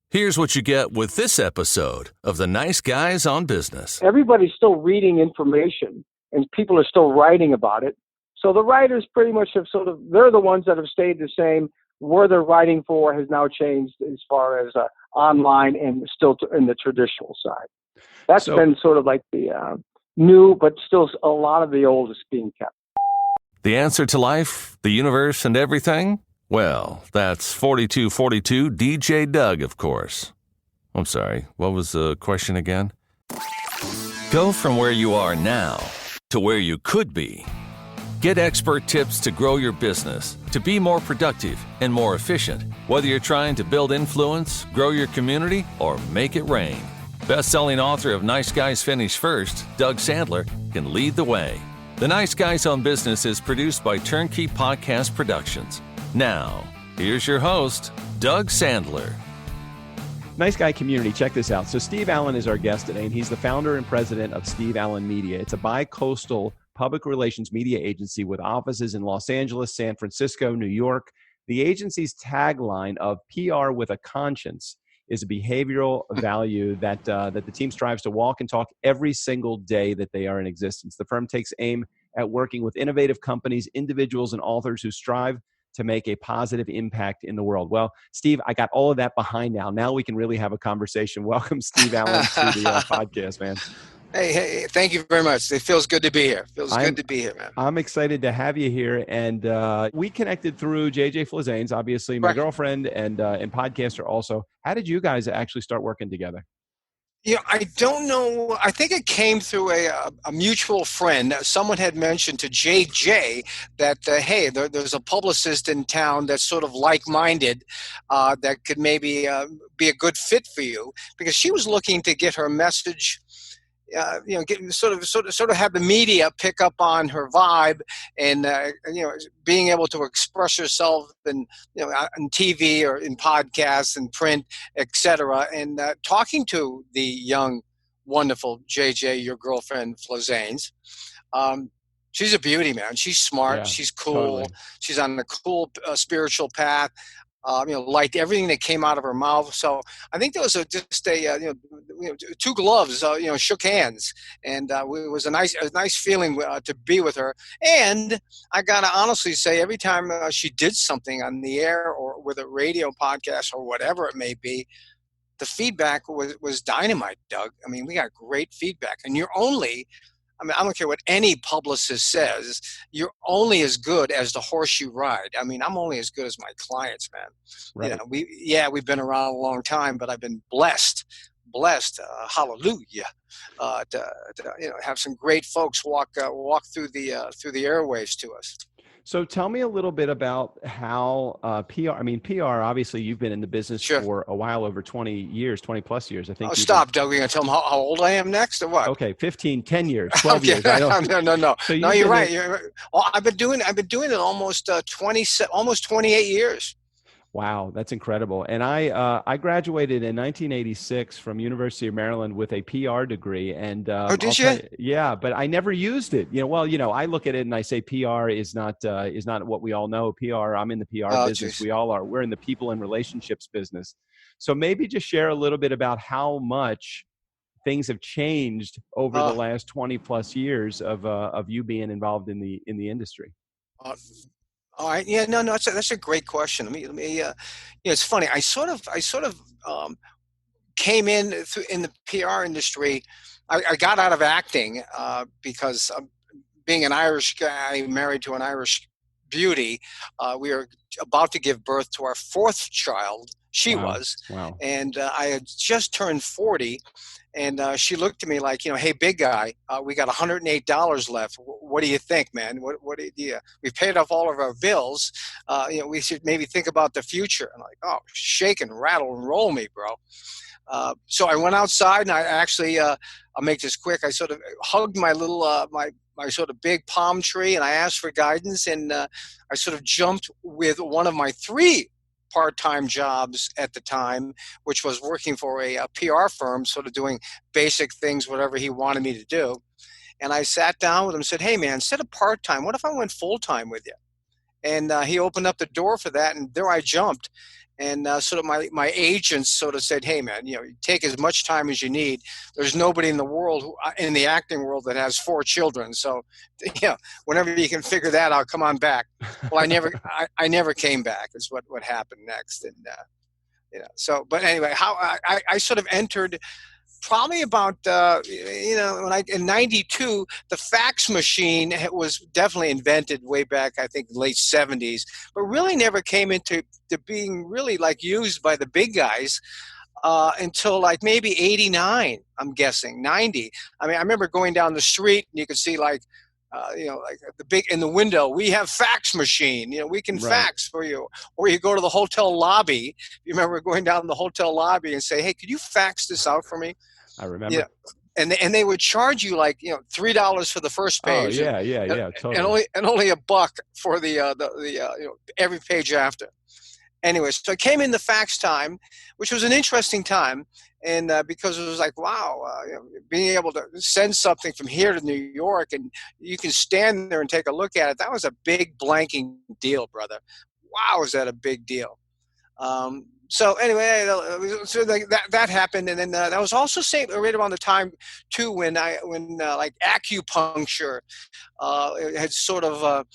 Here's what you get with this episode of The Nice Guys on Business. Everybody's still reading information and people are still writing about it. So the writers pretty much have they're the ones that have stayed the same. Where they're writing for has now changed as far as online and still in the traditional side. That's been sort of like the new, but still a lot of the old is being kept. The answer to life, the universe, and everything? Well, that's 4242 DJ Doug, of course. I'm sorry, what was the question again? Go from where you are now to where you could be. Get expert tips to grow your business, to be more productive and more efficient, whether you're trying to build influence, grow your community, or make it rain. Best-selling author of Nice Guys Finish First, Doug Sandler, can lead the way. The Nice Guys on Business is produced by Turnkey Podcast Productions. Now, here's your host, Doug Sandler. Nice Guy community, check this out. So Steve Allen is our guest today, and he's the founder and president of Steve Allen Media. It's a bi-coastal public relations media agency with offices in Los Angeles, San Francisco, New York. The agency's tagline of PR with a conscience is a behavioral value that the team strives to walk and talk every single day that they are in existence. The firm takes aim at working with innovative companies, individuals, and authors who strive to make a positive impact in the world. Well, Steve, I got all of that behind now. Now we can really have a conversation. Welcome, Steve Allen, to the podcast, man. Hey, thank you very much. It feels good to be here. Good to be here, man. I'm excited to have you here. And we connected through JJ Flazanes, obviously my girlfriend and podcaster also. How did you guys actually start working together? I don't know. I think it came through a mutual friend. Someone had mentioned to JJ that, hey, there's a publicist in town that's sort of like-minded that could maybe be a good fit for you, because she was looking to get her message, sort of have the media pick up on her vibe and, being able to express herself on TV or in podcasts and print, etc. And talking to the young, wonderful JJ, your girlfriend, Flazanes, she's a beauty, man. She's smart. Yeah, she's cool. Totally. She's on a cool spiritual path. Liked everything that came out of her mouth. So I think there was two gloves, shook hands, and it was a nice feeling to be with her. And I gotta honestly say, every time she did something on the air or with a radio podcast or whatever it may be, the feedback was dynamite, Doug. I mean, we got great feedback, and I don't care what any publicist says. You're only as good as the horse you ride. I mean, I'm only as good as my clients, man. Right. We've been around a long time, but I've been blessed, hallelujah, to have some great folks walk through the airwaves to us. So tell me a little bit about how PR, obviously you've been in the business for a while, over 20 plus years, I think. Oh, stop, Doug. You're going to tell them how old I am next or what? Okay, 15, 10 years, 12 years. No. So you're right. I've been doing it almost 28 years. Wow, that's incredible. And I graduated in 1986 from University of Maryland with a PR degree. And did you? Yeah, but I never used it. I look at it and I say PR is not what we all know. PR, I'm in the PR business. Geez. We all are. We're in the people and relationships business. So maybe just share a little bit about how much things have changed over the last 20 plus years of you being involved in the industry. All right. Yeah. No. That's a great question. Let me. It's funny. I sort of came in the PR industry. I got out of acting because being an Irish guy married to an Irish beauty, we were about to give birth to our fourth child. She was. Wow. And I had just turned 40. And she looked at me like, hey, big guy, we got $108 left. What do you think, man? What do you? We've paid off all of our bills. We should maybe think about the future. And I'm like, oh, shake and rattle and roll me, bro. So I went outside and I actually, I'll make this quick. I sort of hugged my little, my sort of big palm tree, and I asked for guidance. And I sort of jumped with one of my three part-time jobs at the time, which was working for a PR firm, sort of doing basic things, whatever he wanted me to do. And I sat down with him and said, hey, man, instead of part-time, what if I went full-time with you? And he opened up the door for that, and there I jumped. And sort of my agents sort of said, hey, man, take as much time as you need. There's nobody in the world, in the acting world, that has 4 children. So, whenever you can figure that out, come on back. Well, I never came back is what happened next. And, so, but anyway, how I sort of entered probably about, in 92, the fax machine was definitely invented way back, I think, late 70s, but really never came into being really like used by the big guys until like maybe 89, I'm guessing, 90. I mean, I remember going down the street and you could see like, like the big in the window, we have fax machine, we can fax for you. Or you go to the hotel lobby. You remember going down the hotel lobby and say, hey, could you fax this out for me? I remember. And they would charge you like, $3 for the first page. Oh, yeah, totally. And only $1 for the every page after. Anyway, so I came in the fax time, which was an interesting time. And because it was like, wow, being able to send something from here to New York and you can stand there and take a look at it, that was a big blanking deal, brother. Wow, is that a big deal? So anyway, so that happened, and then that was also right around the time too when like acupuncture had sort of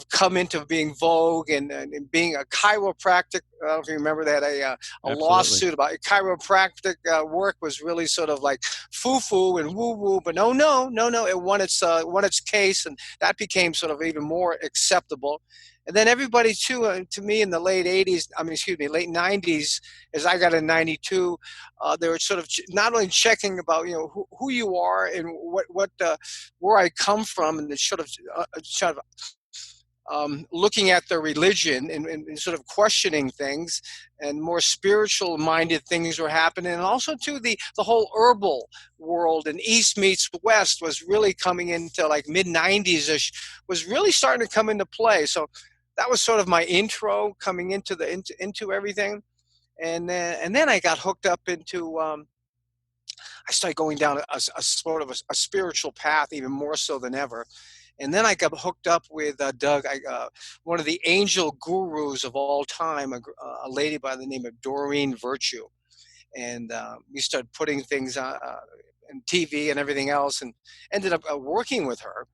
come into being vogue and being a chiropractic. I don't know if you remember that a lawsuit about chiropractic work was really sort of like foo-foo and woo-woo, but no, it won its case, and that became sort of even more acceptable. And then everybody too, to me in the late 90s, as I got in 92, they were sort of not only checking about, who you are and where I come from, and sort of looking at their religion and sort of questioning things, and more spiritual minded things were happening. And also too, the whole herbal world and East meets West was really coming into like mid 90s-ish, was really starting to come into play. So that was sort of my intro coming into everything. And then I got hooked up into, I started going down a sort of a spiritual path, even more so than ever. And then I got hooked up with Doug, one of the angel gurus of all time, a lady by the name of Doreen Virtue. And we started putting things on TV and everything else, and ended up working with her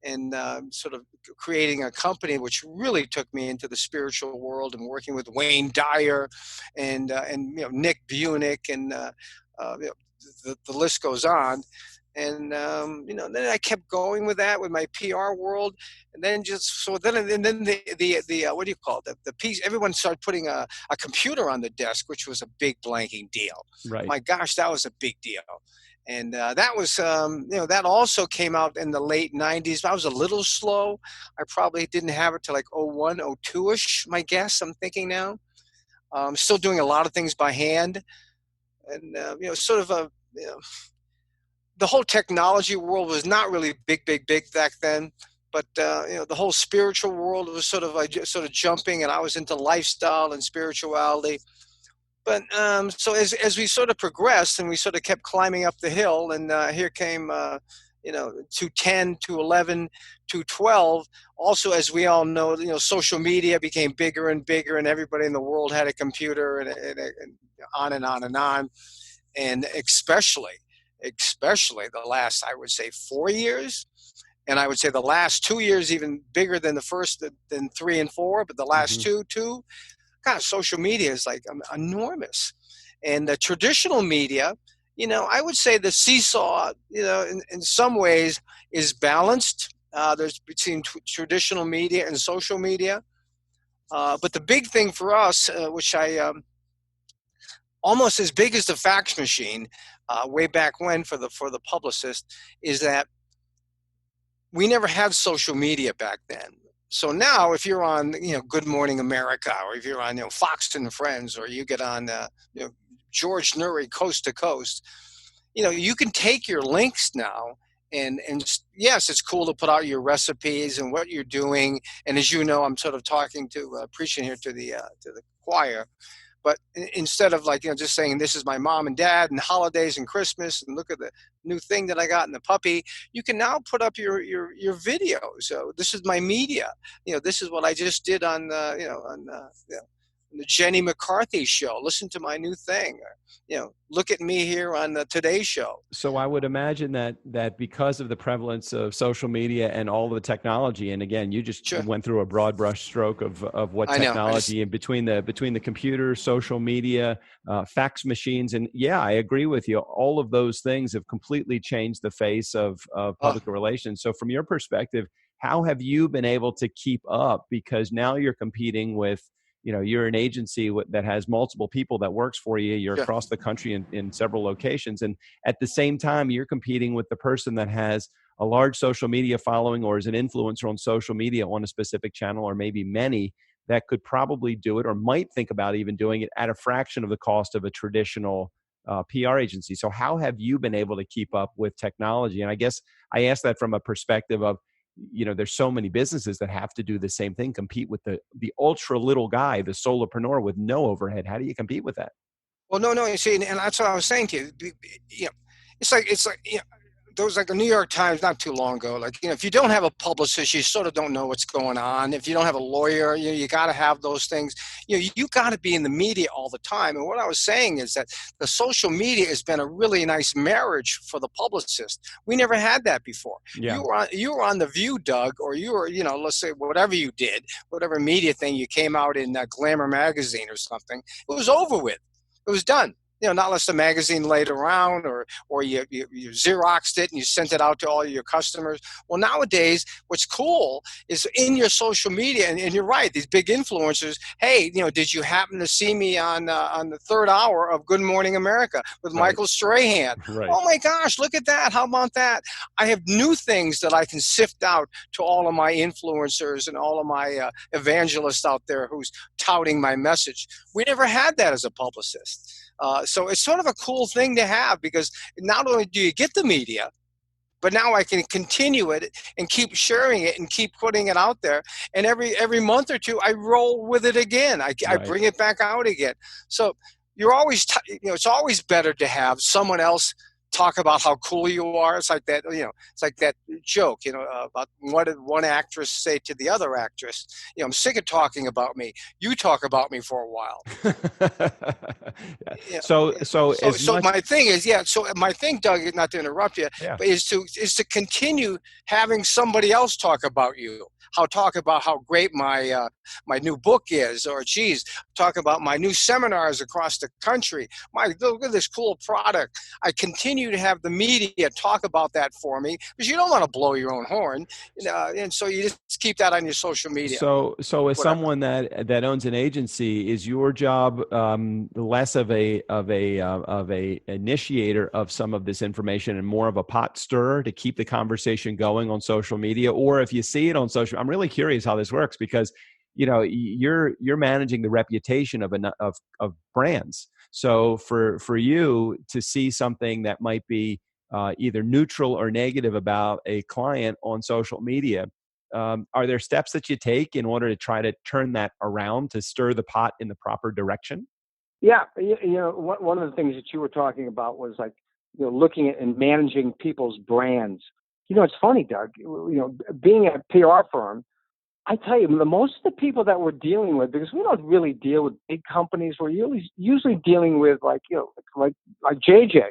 and sort of creating a company which really took me into the spiritual world, and working with Wayne Dyer and Nick Bunick, and the list goes on. And then I kept going with that with my PR world, and then the what do you call it? The piece. Everyone started putting a computer on the desk, which was a big blanking deal. Right. My gosh, that was a big deal. And that was, that also came out in the late 90s. I was a little slow. I probably didn't have it till like 01, 02-ish, my guess, I'm thinking now. I'm still doing a lot of things by hand. And, the whole technology world was not really big back then. But, the whole spiritual world was sort of jumping, and I was into lifestyle and spirituality. But so as we sort of progressed and we sort of kept climbing up the hill, and here came, 210, 211, 212. Also, as we all know, social media became bigger and bigger, and everybody in the world had a computer, and on and on and on. And especially the last, I would say, 4 years. And I would say the last 2 years even bigger than the first, than 3 and 4, but the last two. God, social media is like enormous. And the traditional media, I would say the seesaw, in some ways is balanced. There's between traditional media and social media. But the big thing for us, which I almost as big as the fax machine way back when for the publicist, is that we never had social media back then. So now, if you're on, Good Morning America, or if you're on, Fox and Friends, or you get on, George Noory Coast to Coast, you can take your links now, and yes, it's cool to put out your recipes and what you're doing. And as you know, I'm sort of preaching here to the choir. But instead of just saying, this is my mom and dad and holidays and Christmas, and look at the new thing that I got in the puppy, you can now put up your video. So this is my media. This is what I just did on the Jenny McCarthy show. Listen to my new thing. Or, look at me here on the Today Show. So I would imagine that because of the prevalence of social media and all the technology, and again, you just Sure. went through a broad brush stroke of what I know. technology and between the computer, social media, fax machines, and yeah, I agree with you. All of those things have completely changed the face of public relations. So from your perspective, how have you been able to keep up? Because now you're competing with, you're an agency that has multiple people that works for you. You're Sure. across the country in several locations. And at the same time, you're competing with the person that has a large social media following or is an influencer on social media on a specific channel, or maybe many that could probably do it or might think about even doing it at a fraction of the cost of a traditional PR agency. So how have you been able to keep up with technology? And I guess I ask that from a perspective of, there's so many businesses that have to do the same thing, compete with the ultra little guy, the solopreneur with no overhead. How do you compete with that? Well, no, you see, and that's what I was saying to you. It's like there was like a New York Times not too long ago. Like, if you don't have a publicist, you sort of don't know what's going on. If you don't have a lawyer, you got to have those things. You got to be in the media all the time. And what I was saying is that the social media has been a really nice marriage for the publicist. We never had that before. Yeah. You were on The View, Doug, or you were, let's say whatever you did, whatever media thing you came out in Glamour magazine or something. It was over with. It was done. Not unless the magazine laid around or you Xeroxed it and you sent it out to all your customers. Well, nowadays, what's cool is in your social media, and you're right, these big influencers, hey, did you happen to see me on the third hour of Good Morning America with Right. Michael Strahan? Right. Oh my gosh, look at that. How about that? I have new things that I can sift out to all of my influencers and all of my evangelists out there who's touting my message. We never had that as a publicist. So it's sort of a cool thing to have, because not only do you get the media, but now I can continue it and keep sharing it and keep putting it out there. And every month or two, I roll with it again. I bring it back out again. So you're always, it's always better to have someone else talk about how cool you are. It's like that, it's like that joke, about what did one actress say to the other actress? I'm sick of talking about me. You talk about me for a while. So my thing is, Doug, not to interrupt you, but is to continue having somebody else talk about you. Talk about how great my new book is, or talk about my new seminars across the country. Look at this cool product. I continue to have the media talk about that for me, because you don't want to blow your own horn, and so you just keep that on your social media. So as someone that owns an agency, is your job less of a initiator of some of this information and more of a pot stirrer to keep the conversation going on social media? Or if you see it on social, I'm really curious how this works, because you're managing the reputation of brands. So for you to see something that might be either neutral or negative about a client on social media, are there steps that you take in order to try to turn that around, to stir the pot in the proper direction? Yeah, one of the things that you were talking about was like, looking at and managing people's brands. It's funny, Doug, being a PR firm, I tell you, most of the people that we're dealing with, because we don't really deal with big companies, we're usually dealing with like JJ,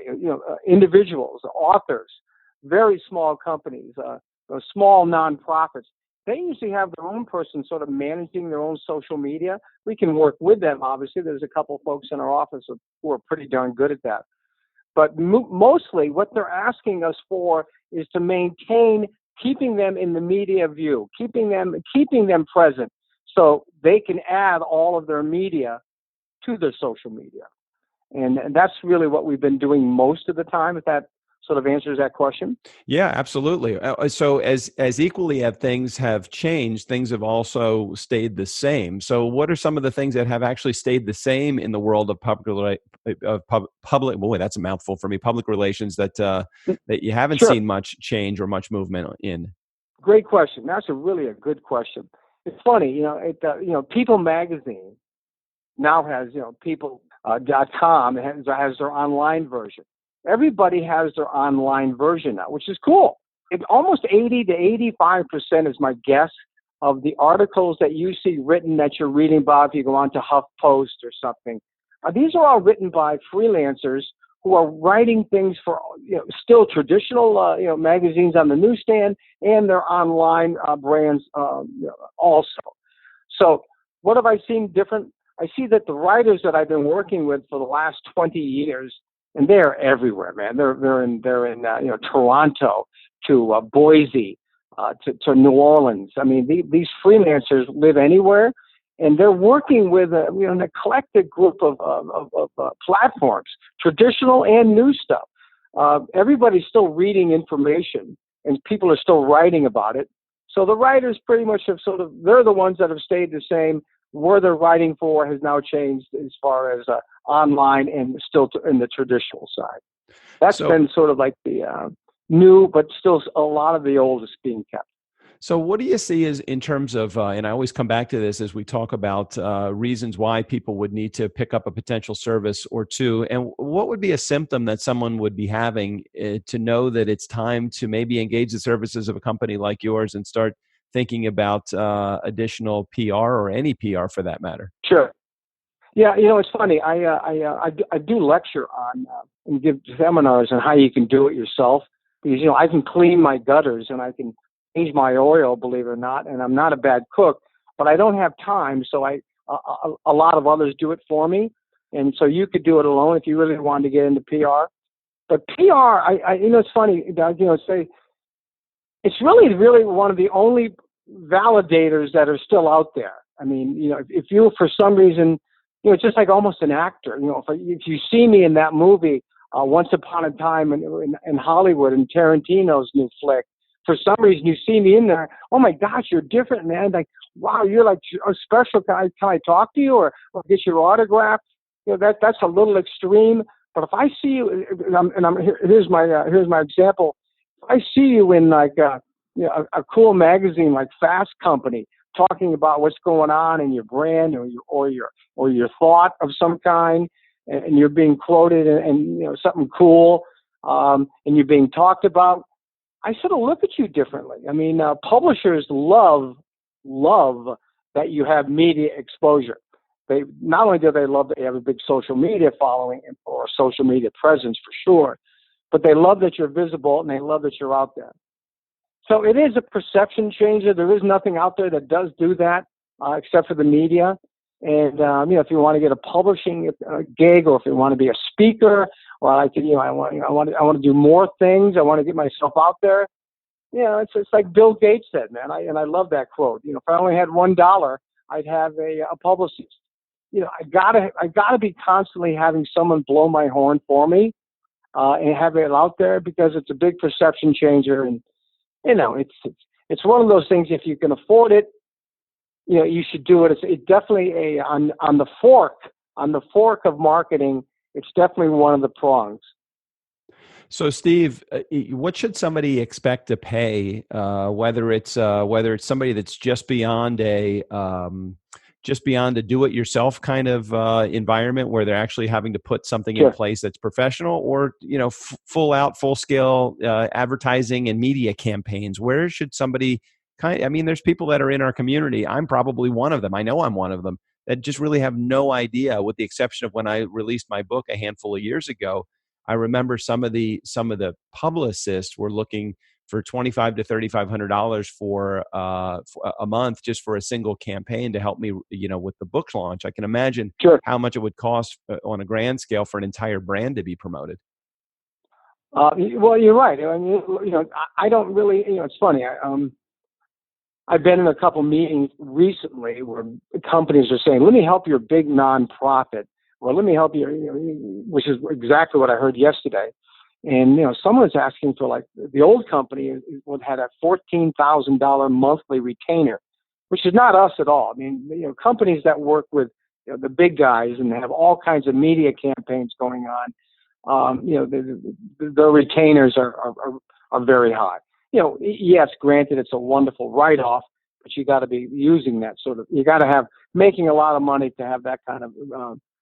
individuals, authors, very small companies, small nonprofits. They usually have their own person sort of managing their own social media. We can work with them, obviously. There's a couple folks in our office who are pretty darn good at that. But mostly what they're asking us for is to maintain keeping them in the media view, keeping them present, so they can add all of their media to their social media. And that's really what we've been doing most of the time, if that sort of answers that question. Yeah, absolutely. So as equally as things have changed, things have also stayed the same. So what are some of the things that have actually stayed the same in the world of public, boy, that's a mouthful for me, public relations, that you haven't seen much change or much movement in? Great question. That's really a good question. It's funny, People Magazine now has, people.com has their online version. Everybody has their online version now, which is cool. Almost 80 to 85% is my guess of the articles that you see written that you're reading about if you go on to HuffPost or something. These are all written by freelancers who are writing things for still traditional magazines on the newsstand and their online brands also. So what have I seen different? I see that the writers that I've been working with for the last 20 years, and they're everywhere, man. They're in Toronto to Boise to New Orleans. I mean, these freelancers live anywhere, and they're working with an eclectic group of platforms, traditional and new stuff. Everybody's still reading information, and people are still writing about it. So the writers pretty much have they're the ones that have stayed the same. Where they're writing for has now changed as far as online and still in the traditional side. That's been sort of like the new, but still a lot of the old is being kept. So what do you see as in terms of, and I always come back to this as we talk about reasons why people would need to pick up a potential service or two, and what would be a symptom that someone would be having to know that it's time to maybe engage the services of a company like yours and start thinking about additional PR or any PR for that matter? Sure. Yeah, it's funny. I do lecture on and give seminars on how you can do it yourself, because I can clean my gutters and I can change my oil, believe it or not, and I'm not a bad cook, but I don't have time, so a lot of others do it for me, and so you could do it alone if you really wanted to get into PR. But PR, it's funny, Doug, it's really one of the only validators that are still out there. I mean, if you, for some reason, it's just like almost an actor. If you see me in that movie, Once Upon a Time in Hollywood, in Tarantino's new flick, for some reason you see me in there. Oh my gosh, you're different, man! Like, wow, you're like a special guy. Can I talk to you or get your autograph? That's a little extreme. But if I see you, here's my example. If I see you in like a cool magazine like Fast Company, talking about what's going on in your brand or your thought of some kind, and you're being quoted and something cool, and you're being talked about, I sort of look at you differently. I mean, publishers love that you have media exposure. They not only do they love that you have a big social media following or social media presence for sure, but they love that you're visible and they love that you're out there. So it is a perception changer. There is nothing out there that does do that except for the media. And if you want to get a publishing gig, or if you want to be a speaker, or I want to do more things. I want to get myself out there. It's like Bill Gates said, man. I love that quote. If I only had $1, I'd have a publicist. I gotta be constantly having someone blow my horn for me and have it out there, because it's a big perception changer. And it's one of those things. If you can afford it, you should do it. It's definitely on the fork of marketing. It's definitely one of the prongs. So, Steve, what should somebody expect to pay? Whether it's somebody that's just beyond a do-it-yourself kind of environment where they're actually having to put something in place that's professional, or full-scale advertising and media campaigns. Where should somebody there's people that are in our community. I'm probably one of them. I know I'm one of them that just really have no idea, with the exception of when I released my book a handful of years ago. I remember some of the publicists were looking for $2,500 to $3,500 for a month just for a single campaign to help me, with the book launch. I can imagine how much it would cost on a grand scale for an entire brand to be promoted. Well, you're right. I mean, I don't really. It's funny. I've been in a couple meetings recently where companies are saying, "Let me help your big nonprofit," or "Let me help you," which is exactly what I heard yesterday. And someone's asking for, like, the old company had a $14,000 monthly retainer, which is not us at all. I mean, companies that work with the big guys and have all kinds of media campaigns going on, their retainers are very high. Yes, granted, it's a wonderful write-off, but you got to be using that you got to have making a lot of money to have that kind of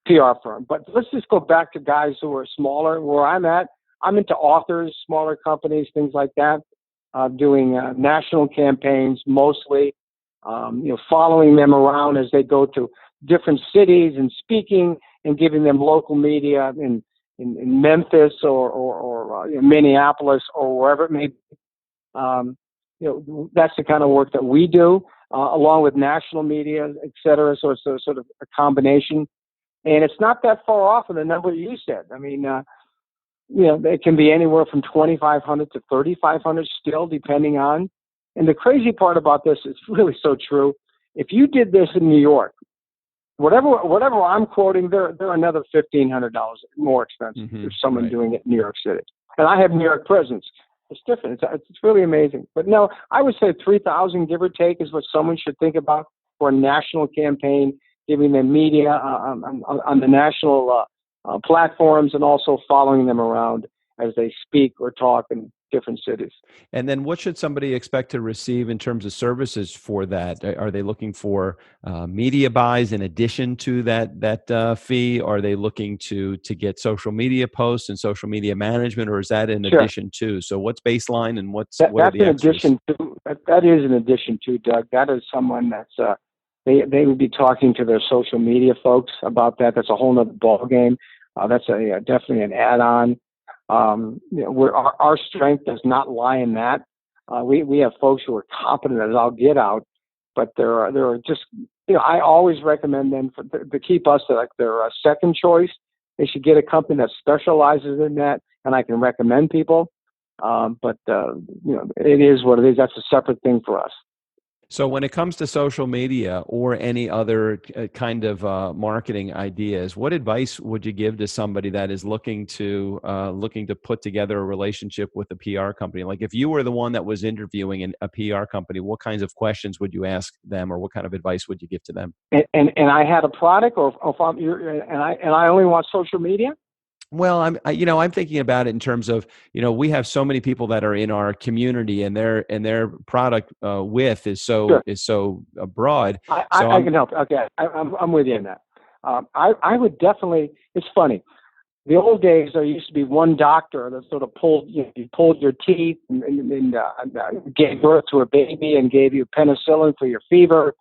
PR firm. But let's just go back to guys who are smaller. Where I'm at, I'm into authors, smaller companies, things like that, doing national campaigns mostly. following them around as they go to different cities and speaking and giving them local media in Memphis or Minneapolis or wherever it may be. That's the kind of work that we do, along with national media, et cetera. So it's sort of a combination. And it's not that far off of the number you said. I mean, it can be anywhere from 2,500 to 3,500 still, depending on. And the crazy part about this is really so true. If you did this in New York, whatever I'm quoting, they're another $1,500 more expensive if someone doing it in New York City. And I have New York presence. It's different. It's really amazing. But no, I would say 3,000, give or take, is what someone should think about for a national campaign, giving them media on the national platforms and also following them around as they speak or talk in different cities. And then what should somebody expect to receive in terms of services for that? Are they looking for media buys in addition to that fee? Are they looking to get social media posts and social media management, or is that in addition to? So what's baseline and what are the extras? That is in addition to, Doug. That is someone that's they would be talking to their social media folks about that. That's a whole nother ballgame. That's definitely an add-on. Our strength does not lie in that. We have folks who are competent as all get out, but there are just, I always recommend them to keep us like their second choice. They should get a company that specializes in that, and I can recommend people. But it is what it is. That's a separate thing for us. So when it comes to social media or any other kind of marketing ideas, what advice would you give to somebody that is looking to put together a relationship with a PR company? Like if you were the one that was interviewing a PR company, what kinds of questions would you ask them, or what kind of advice would you give to them? And I had a product, or if I only want social media. Well, I'm thinking about it in terms of, we have so many people that are in our community, and their product width is so broad. I can help. Okay, I'm with you on that. I would definitely. It's funny. The old days, there used to be one doctor that sort of pulled your teeth and gave birth to a baby and gave you penicillin for your fever.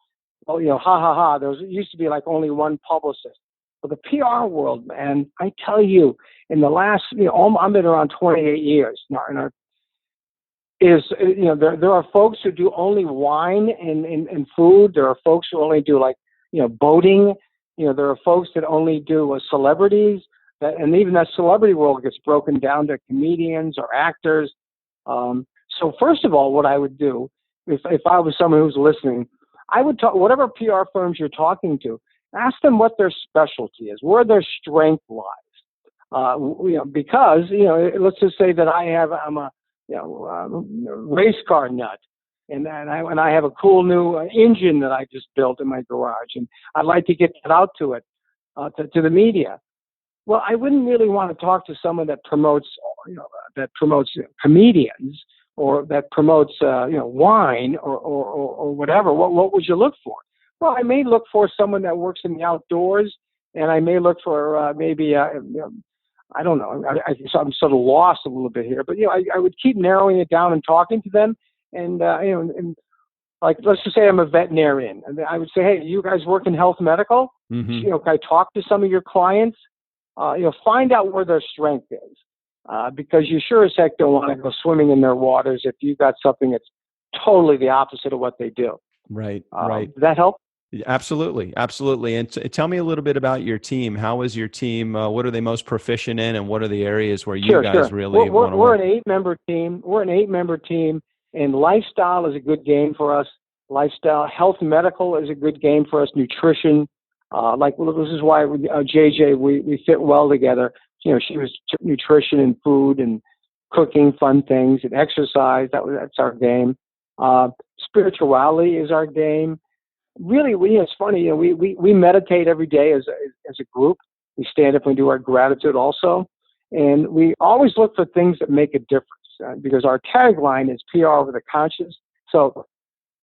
Oh, ha ha ha. There used to be like only one publicist. For the PR world, man, I tell you, in the last, I've been around 28 years now, and there are folks who do only wine and food. There are folks who only do boating. There are folks that only do celebrities. And even that celebrity world gets broken down to comedians or actors. So first of all, what I would do, if I was someone who's listening, I would talk, whatever PR firms you're talking to, ask them what their specialty is, where their strength lies. Because let's just say that I'm a race car nut, and I have a cool new engine that I just built in my garage, and I'd like to get that out to the media. Well, I wouldn't really want to talk to someone that promotes comedians, or that promotes wine or whatever. What would you look for? Well, I may look for someone that works in the outdoors, and I may look for I don't know. I'm sort of lost a little bit here, but I would keep narrowing it down and talking to them, and and like let's just say I'm a veterinarian, and I would say, hey, you guys work in health medical? Mm-hmm. Can I talk to some of your clients? Find out where their strength is, because you sure as heck don't want to go swimming in their waters if you've got something that's totally the opposite of what they do. Right. Does that help? Absolutely. And tell me a little bit about your team. How is your team? What are they most proficient in, and what are the areas where you guys really want to work? We're an 8-member team. We're an 8-member team, and lifestyle is a good game for us. Lifestyle, health, medical is a good game for us. Nutrition, this is why JJ we fit well together. She was nutrition and food and cooking, fun things, and exercise. That's our game. Spirituality is our game. Really, it's funny. We meditate every day as a group. We stand up and do our gratitude also, and we always look for things that make a difference because our tagline is PR over the conscience. So,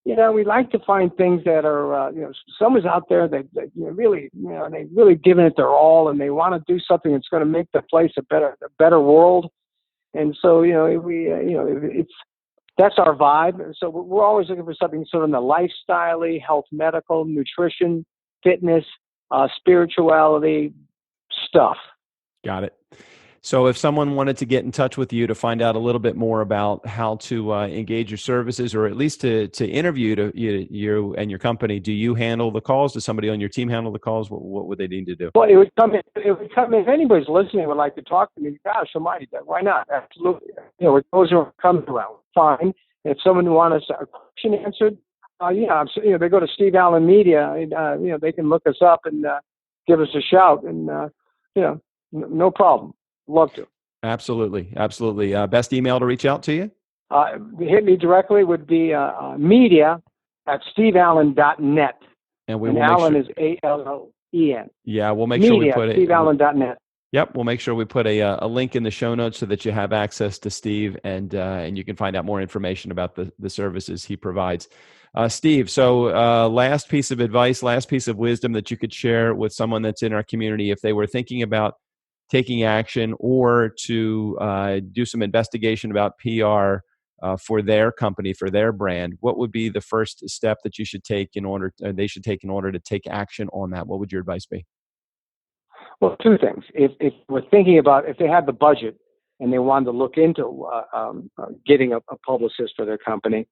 we like to find things that are someone's out there that really they've really given it their all, and they want to do something that's going to make the place a better world. And so that's our vibe. So we're always looking for something sort of in the lifestyle-y, health, medical, nutrition, fitness, spirituality stuff. Got it. So if someone wanted to get in touch with you to find out a little bit more about how to engage your services, or at least to interview you and your company, do you handle the calls? Does somebody on your team handle the calls? What would they need to do? Well, it would come in. If anybody's listening would like to talk to me, gosh, why not? Absolutely. Those are coming around. Fine. If someone wants a question answered, they go to Steve Allen Media. They can look us up and give us a shout, and no problem. Love to. Absolutely. Best email to reach out to you? Hit me directly would be media@steveallen.net. And Allen is ALLEN. Yeah, we'll make sure we put it. steveallen.net. Yep, we'll make sure we put a link in the show notes so that you have access to Steve, and you can find out more information about the services he provides. Steve, so last piece of advice, last piece of wisdom that you could share with someone that's in our community if they were thinking about taking action or to do some investigation about PR for their company, for their brand, what would be the first step that you should take they should take in order to take action on that? What would your advice be? Well, two things. If we're thinking about if they had the budget and they wanted to look into getting a publicist for their company,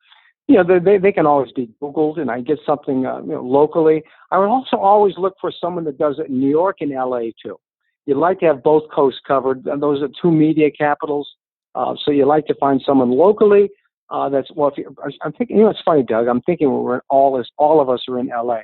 they can always be Googled and I get something locally. I would also always look for someone that does it in New York and LA too. You'd like to have both coasts covered. And those are two media capitals. So you like to find someone locally. I'm thinking. It's funny, Doug. I'm thinking all of us are in LA.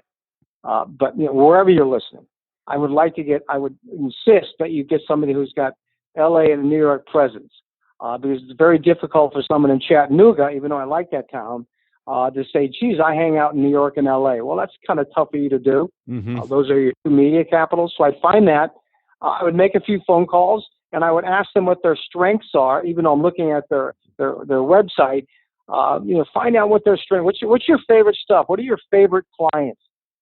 But wherever you're listening, I would insist that you get somebody who's got LA and New York presence, because it's very difficult for someone in Chattanooga, even though I like that town, to say, geez, I hang out in New York and LA. Well, that's kind of tough for you to do. Mm-hmm. Those are your two media capitals. So I'd find that. I would make a few phone calls and I would ask them what their strengths are, even though I'm looking at their website. Find out what their strength. What's your favorite stuff? What are your favorite clients?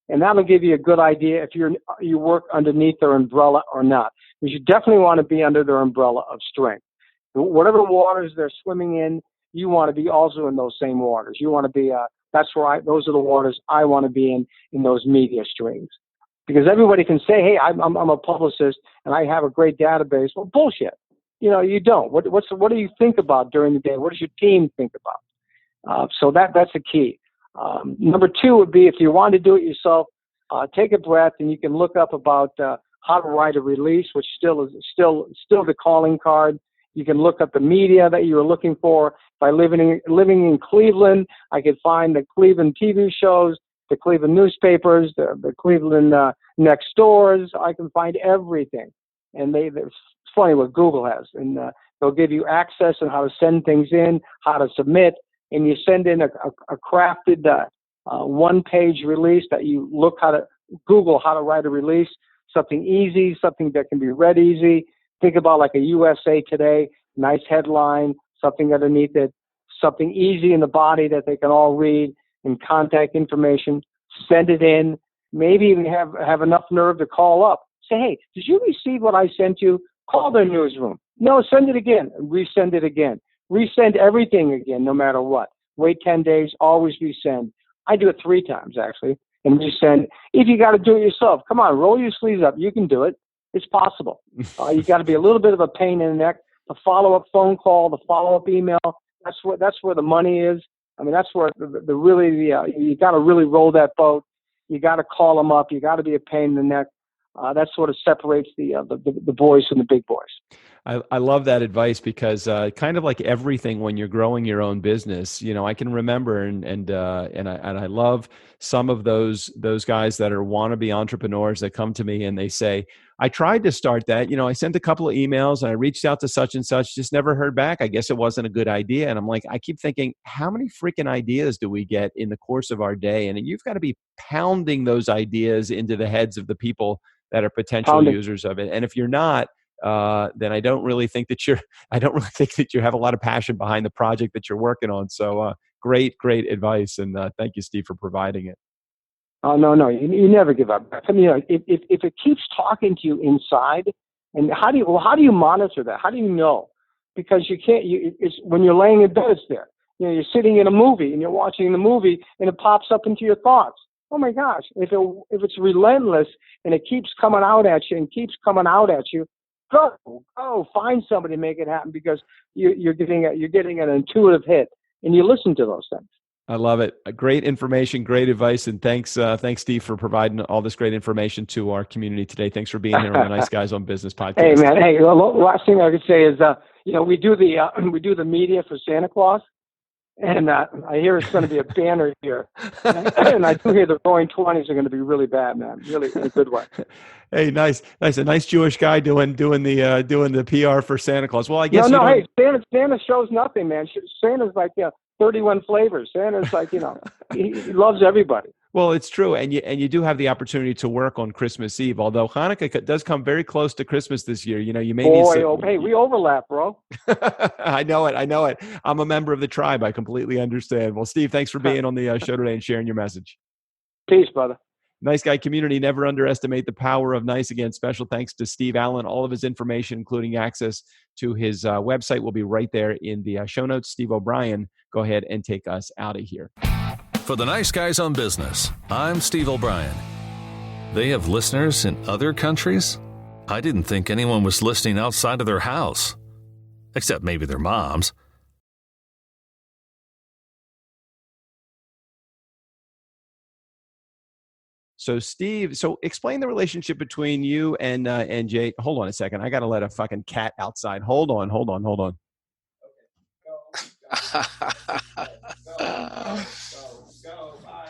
And that'll give you a good idea if you work underneath their umbrella or not. Because you definitely want to be under their umbrella of strength. Whatever waters they're swimming in, you want to be also in those same waters. You want to be those are the waters I want to be in those media streams. Because everybody can say, hey, I'm a publicist and I have a great database. Well, bullshit. You don't. What do you think about during the day? What does your team think about? So that's the key. Number two would be if you want to do it yourself, take a breath and you can look up about how to write a release, which still is the calling card. You can look up the media that you were looking for. By living in Cleveland, I could find the Cleveland TV shows, the Cleveland newspapers, the Cleveland next doors. I can find everything. And it's funny what Google has. And they'll give you access on how to send things in, how to submit. And you send in a crafted one-page release that you Google how to write a release, something easy, something that can be read easy. Think about like a USA Today, nice headline, something underneath it, something easy in the body that they can all read, and contact information. Send it in. Maybe even have enough nerve to call up. Say, hey, did you receive what I sent you? Call their newsroom. No, send it again. Resend it again. Resend everything again, no matter what. Wait 10 days, always resend. I do it 3 times, actually, and resend. If you got to do it yourself, come on, roll your sleeves up. You can do it. It's possible. You got to be a little bit of a pain in the neck. The follow-up phone call, the follow-up email, that's where the money is. I mean, that's where you got to really roll that boat. You got to call them up. You got to be a pain in the neck. That sort of separates the boys from the big boys. I love that advice because kind of like everything when you're growing your own business, I can remember and I love some of those guys that are wannabe entrepreneurs that come to me and they say, I tried to start that, I sent a couple of emails and I reached out to such and such, just never heard back. I guess it wasn't a good idea. And I'm like, I keep thinking, how many freaking ideas do we get in the course of our day? And you've got to be pounding those ideas into the heads of the people that are potential users of it. And if you're not, then I don't really think that you have a lot of passion behind the project that you're working on. So great advice. And thank you, Steve, for providing it. Oh, no, you never give up. I mean, if it keeps talking to you inside, and how do you monitor that? How do you know? Because you can't, it's when you're laying in bed, it's there. you're sitting in a movie and you're watching the movie and it pops up into your thoughts. Oh my gosh, if it's relentless and it keeps coming out at you and keeps coming out at you, go find somebody to make it happen, because you're getting an intuitive hit, and you listen to those things. I love it. Great information, great advice, and thanks, Steve, for providing all this great information to our community today. Thanks for being here on the Nice Guys on Business podcast. Hey man, the last thing I could say is, we do the media for Santa Claus. And I hear it's going to be a banner year. And I do hear the Roaring 20s are going to be really bad, man. Really in a good way. Hey, nice. A nice Jewish guy doing the PR for Santa Claus. Well, I guess hey, Santa shows nothing, man. Santa's like 31 flavors. Santa's like, he loves everybody. Well, it's true, and you do have the opportunity to work on Christmas Eve. Although Hanukkah does come very close to Christmas this year. You may need some. Hey, we overlap, bro. I know it. I'm a member of the tribe. I completely understand. Well, Steve, thanks for being on the show today and sharing your message. Peace, brother. Nice Guy community, never underestimate the power of nice. Again, special thanks to Steve Allen. All of his information, including access to his website, will be right there in the show notes. Steve O'Brien, go ahead and take us out of here. For the Nice Guys on Business, I'm Steve O'Brien. They have listeners in other countries? I didn't think anyone was listening outside of their house, except maybe their moms. So Steve, explain the relationship between you and Jay. Hold on a second. I got to let a fucking cat outside. Hold on. Okay, go, bye.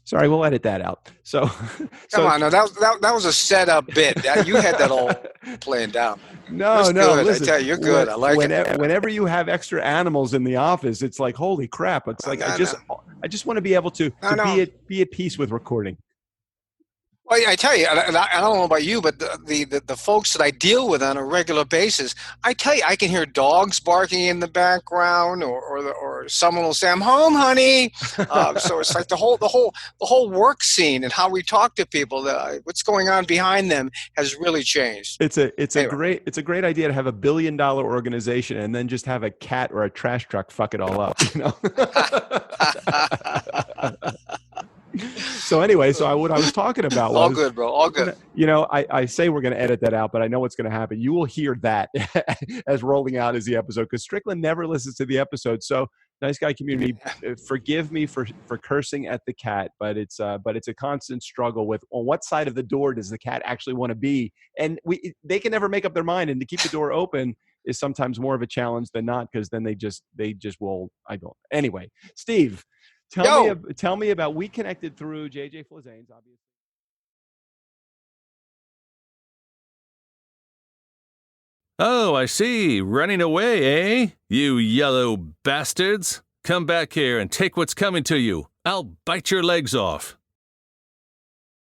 Sorry, we'll edit that out. Come on, now that was a setup bit. You had that all planned out. No, good. Listen, I tell you, you're good. I like it. Whenever you have extra animals in the office, it's like, holy crap! It's like I just want to be able to be at peace with recording. Well, yeah, I tell you, and I don't know about you, but the folks that I deal with on a regular basis, I tell you, I can hear dogs barking in the background, or someone will say, "I'm home, honey." So it's like the whole work scene and how we talk to people. What's going on behind them has really changed. It's a great idea to have $1 billion organization and then just have a cat or a trash truck fuck it all up. So anyway, what I was talking about was... All good, bro. All good. I say we're going to edit that out, but I know what's going to happen. You will hear that as rolling out as the episode, because Strickland never listens to the episode. So Nice Guy community, forgive me for cursing at the cat, but it's a constant struggle with on what side of the door does the cat actually want to be, and they can never make up their mind, and to keep the door open is sometimes more of a challenge than not, because then they just will. I don't. Anyway, Steve. Tell me about, we connected through JJ Flazane's, obviously. Oh, I see. Running away, eh? You yellow bastards. Come back here and take what's coming to you. I'll bite your legs off.